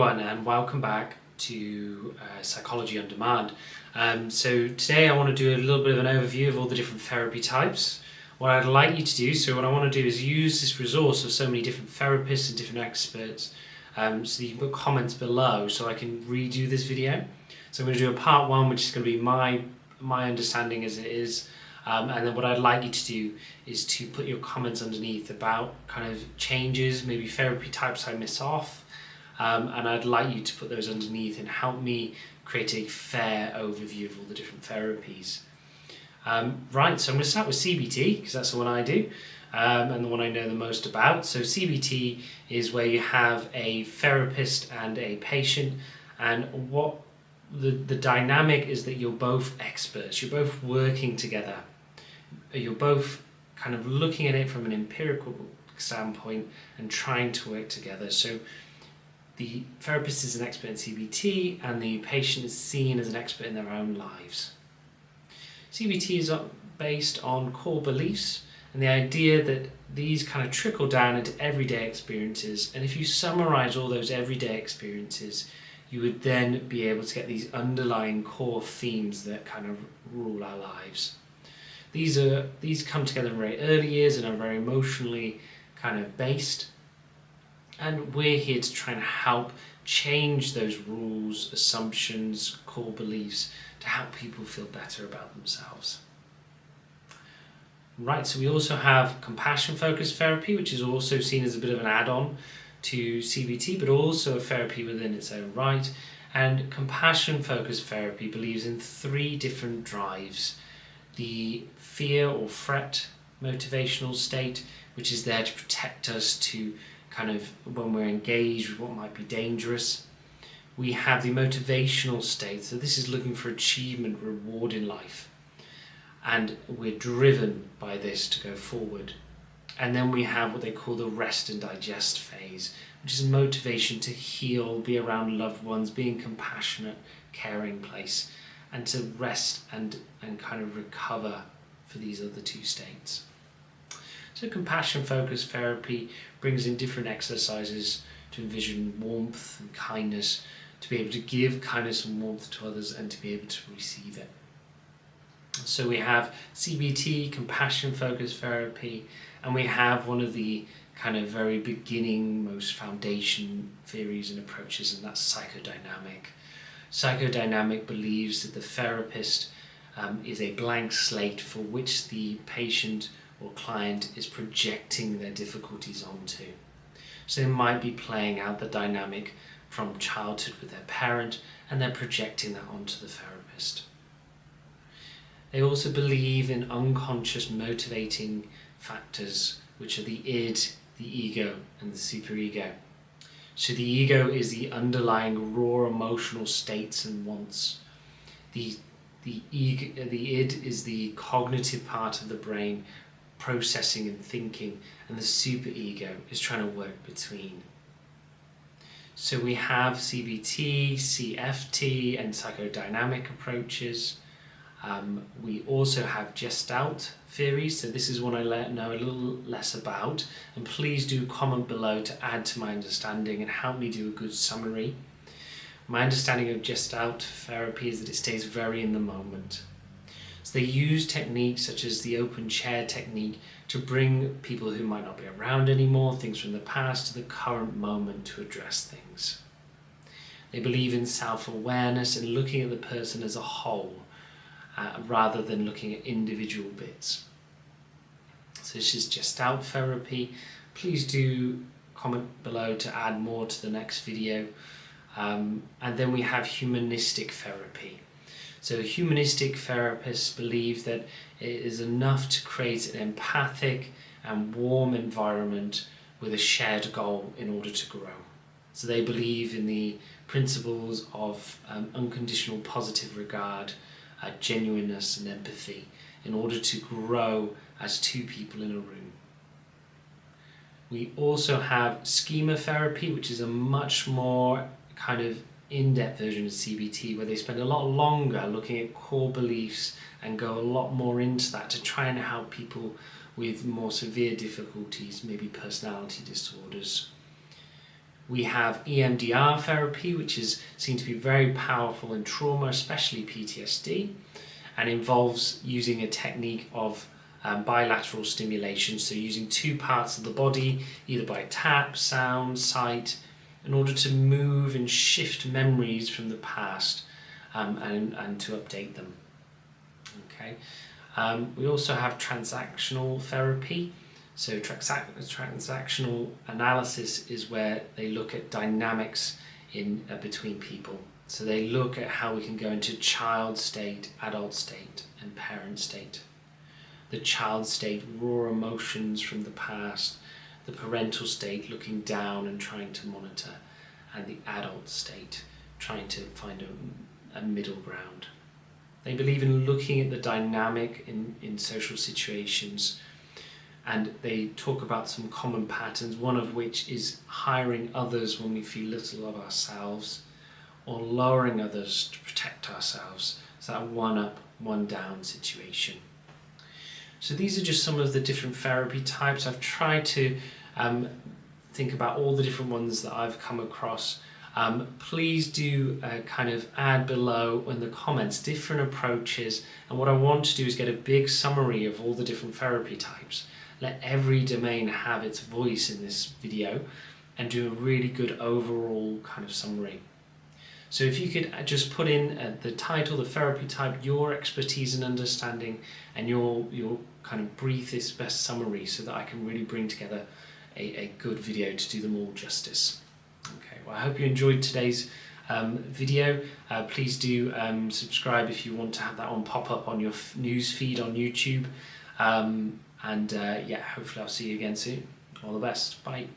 everyone, and welcome back to Psychology on Demand. So today I want to do a little bit of an overview of all the different therapy types. What I'd like you to do, so what I want to do is use this resource of so many different therapists and different experts, so you can put comments below so I can redo this video. So I'm going to do a part one, which is going to be my understanding as it is. And then what I'd like you to do is to put your comments underneath about kind of changes, maybe therapy types I miss off, and I'd like you to put those underneath and help me create a fair overview of all the different therapies. Right, so I'm going to start with CBT because that's the one I do and the one I know the most about. So CBT is where you have a therapist and a patient, and what the dynamic is that you're both experts, you're both working together. You're both kind of looking at it from an empirical standpoint and trying to work together. So the therapist is an expert in CBT and the patient is seen as an expert in their own lives. CBT is based on core beliefs and the idea that these kind of trickle down into everyday experiences, and if you summarize all those everyday experiences, you would then be able to get these underlying core themes that kind of rule our lives. These come together in very early years and are very emotionally kind of based, and we're here to try and help change those rules, assumptions, core beliefs to help people feel better about themselves. Right, so we also have compassion focused therapy, which is also seen as a bit of an add-on to CBT, but also a therapy within its own right. And compassion focused therapy believes in three different drives: the fear or threat motivational state, which is there to protect us to kind of when we're engaged with what might be dangerous. We have the motivational state, so this is looking for achievement, reward in life, and we're driven by this to go forward. And then we have what they call the rest and digest phase, which is motivation to heal, be around loved ones, be in compassionate, caring place, and to rest and kind of recover for these other two states. So compassion-focused therapy brings in different exercises to envision warmth and kindness, to be able to give kindness and warmth to others and to be able to receive it. So we have CBT, compassion-focused therapy, and we have one of the kind of very beginning, most foundation theories and approaches, and that's psychodynamic. Psychodynamic believes that the therapist is a blank slate for which the patient or client is projecting their difficulties onto. So they might be playing out the dynamic from childhood with their parent, and they're projecting that onto the therapist. They also believe in unconscious motivating factors, which are the id, the ego, and the superego. So the ego is the underlying raw emotional states and wants. The id is the cognitive part of the brain, processing and thinking, and the superego is trying to work between. So we have CBT, CFT, and psychodynamic approaches. We also have Gestalt theories, so this is one I know a little less about, and please do comment below to add to my understanding and help me do a good summary. My understanding of Gestalt therapy is that it stays very in the moment. So they use techniques such as the open chair technique to bring people who might not be around anymore, things from the past, to the current moment to address things. They believe in self-awareness and looking at the person as a whole, rather than looking at individual bits. So this is Gestalt therapy. Please do comment below to add more to the next video. And then we have humanistic therapy. So humanistic therapists believe that it is enough to create an empathic and warm environment with a shared goal in order to grow. So they believe in the principles of unconditional positive regard, genuineness and empathy in order to grow as two people in a room. We also have Schema Therapy, which is a much more kind of in-depth version of CBT, where they spend a lot longer looking at core beliefs and go a lot more into that to try and help people with more severe difficulties, maybe personality disorders. We have EMDR therapy, which is seen to be very powerful in trauma, especially PTSD, and involves using a technique of bilateral stimulation, so using two parts of the body, either by tap, sound, sight, in order to move and shift memories from the past and to update them. Okay. We also have transactional therapy. So transactional analysis is where they look at dynamics in between people. So they look at how we can go into child state, adult state, and parent state. The child state, raw emotions from the past. The parental state, looking down and trying to monitor. And the adult state, trying to find a middle ground. They believe in looking at the dynamic in social situations, and they talk about some common patterns, one of which is hiring others when we feel little of ourselves, or lowering others to protect ourselves. So that one up, one down situation. So these are just some of the different therapy types. I've tried to think about all the different ones that I've come across. Please do kind of add below in the comments different approaches, and what I want to do is get a big summary of all the different therapy types. Let every domain have its voice in this video and do a really good overall kind of summary. So if you could just put in the title, the therapy type, your expertise and understanding, and your kind of briefest best summary, so that I can really bring together a good video to do them all justice. Okay, well, I hope you enjoyed today's video. Please do subscribe if you want to have that on pop up on your news feed on YouTube. Yeah, hopefully I'll see you again soon. All the best. Bye.